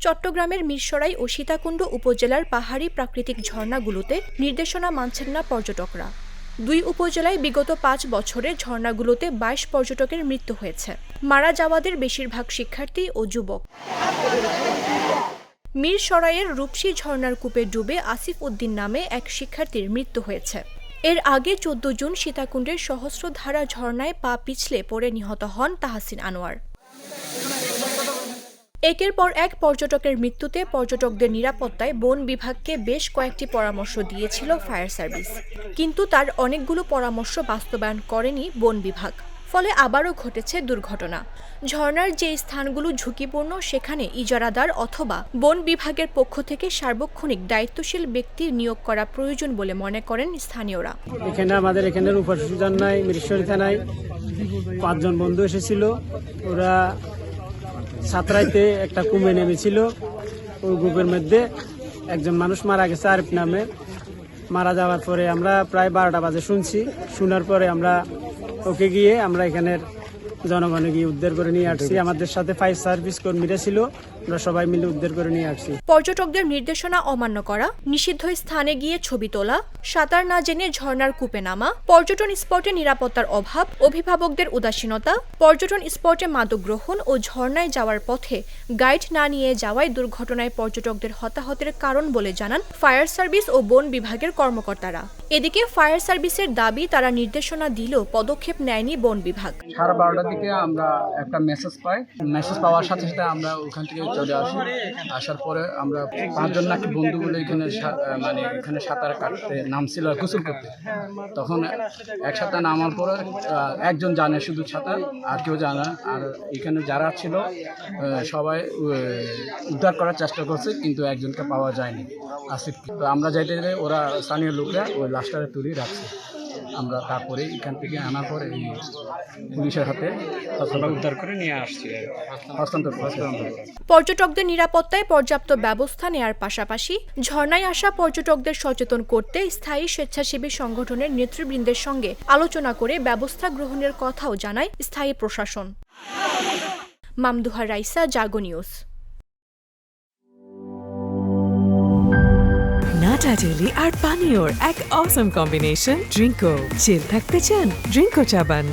চট্টগ্রামের মিরসরাই ও সীতাকুণ্ড উপজেলার পাহাড়ি প্রাকৃতিক ঝর্ণাগুলোতে নির্দেশনা মানছেন না পর্যটকরা। দুই উপজেলায় বিগত ৫ বছরে ঝর্ণাগুলোতে ২২ পর্যটকের মৃত্যু হয়েছে। মারা যাওয়াদের বেশিরভাগ শিক্ষার্থী ও যুবক। মিরসরাইয়ের রূপসী ঝর্ণার কূপে ডুবে আসিফ উদ্দিন নামে এক শিক্ষার্থীর মৃত্যু হয়েছে। এর আগে ১৪ জুন সীতাকুণ্ডের সহস্রধারা ঝর্ণায় পা পিছলে পড়ে নিহত হন তাহসিন আনোয়ার। একের পর এক পর্যটকের মৃত্যুতে পর্যটকদের নিরাপত্তায় বন বিভাগকে বেশ কয়েকটি পরামর্শ দিয়েছিল ফায়ার সার্ভিস, কিন্তু তার অনেকগুলো পরামর্শ বাস্তবায়ন করেনি বন বিভাগ। ফলে আবারও ঘটেছে দুর্ঘটনা। ঝর্ণার যে স্থানগুলো ঝুঁকিপূর্ণ সেখানে ইজারাদার অথবা বন বিভাগের পক্ষ থেকে সার্বক্ষণিক দায়িত্বশীল ব্যক্তি নিয়োগ করা প্রয়োজন বলে মনে করেন স্থানীয়রা। আমাদের উপজেলা থানায় মিরসরাই থানায় ৫ জন বন্ধু এসেছিল। ওরা সাতরাইতে একটা কুমে নেমেছিল। ওই গ্রুপের মধ্যে একজন মানুষ মারা গেছে আরিফ নামে। মারা যাওয়ার পরে আমরা প্রায় ১২টা বাজে শুনছি। শোনার পরে আমরা ওকে গিয়ে আমরা এখানের জনগণে গিয়ে উদ্ধার করে নিয়ে আসছি। আমাদের সাথে ফায়ার সার্ভিস কর্মীরা ছিল, আমরা সবাই মিলে উদ্ধার করে নিয়ে আসছি। পর্যটকদের নির্দেশনা অমান্য করা, নিষিদ্ধ স্থানে গিয়ে ছবি তোলা, সাঁতার না জেনে ঝর্ণার কূপে নামা, পর্যটন স্পটে নিরাপত্তার অভাব, অভিভাবকদের উদাসীনতা, পর্যটন স্পটে মাদক গ্রহণ ও ঝর্ণায় যাওয়ার পথে গাইড না নিয়ে যাওয়ায় দুর্ঘটনায় পর্যটকদের হতাহতের কারণ বলে জানান ফায়ার সার্ভিস ও বন বিভাগের কর্মকর্তারা। এদিকে ফায়ার সার্ভিসের দাবি, তারা নির্দেশনা দিলেও পদক্ষেপ নেয়নি বন বিভাগ। 12:30টার দিকে আমরা একটা মেসেজ পাই। মেসেজ পাওয়ার সাথে সাথে আমরা ওখান থেকে চলে আসি। আসার পরে আমরা ৫ জন নাকি বন্ধুগুলো এখানে সাঁতার কাটতে নামছিল গোসল করতে। তখন একসাথে নামার পরে একজন জানে শুধু সাঁতার, আর কেউ জানে। আর এখানে যারা ছিল সবাই উদ্ধার করার চেষ্টা করছে, কিন্তু একজনকে পাওয়া যায়নি, আসিফ। তো আমরা যাইতে ওরা স্থানীয় লোকরা ওই লাশটারে তুলে রাখছে। আমরা তারপরে এখান থেকে আনার পরে এই পুলিশের হাতে উদ্ধার করে নিয়ে আসছি, হস্তান্তর। পর্যটকদের নিরাপত্তায় পর্যাপ্ত ব্যবস্থা নেয়ার পাশাপাশি ঝর্ণায় আসা পর্যটকদের সচেতন করতে স্থায়ী স্বেচ্ছাসেবী সংগঠনের নেতৃবৃন্দের সঙ্গে আলোচনা করে ব্যবস্থা গ্রহণের কথাও জানায় স্থায়ী প্রশাসন। মামদুহা রাইসা, জাগো নিউজ। নাটা জেলি আর পানীয়র এক অসম কম্বিনেশন ড্রিঙ্কো। চিল থাকতে চান? ড্রিঙ্কো চাবান।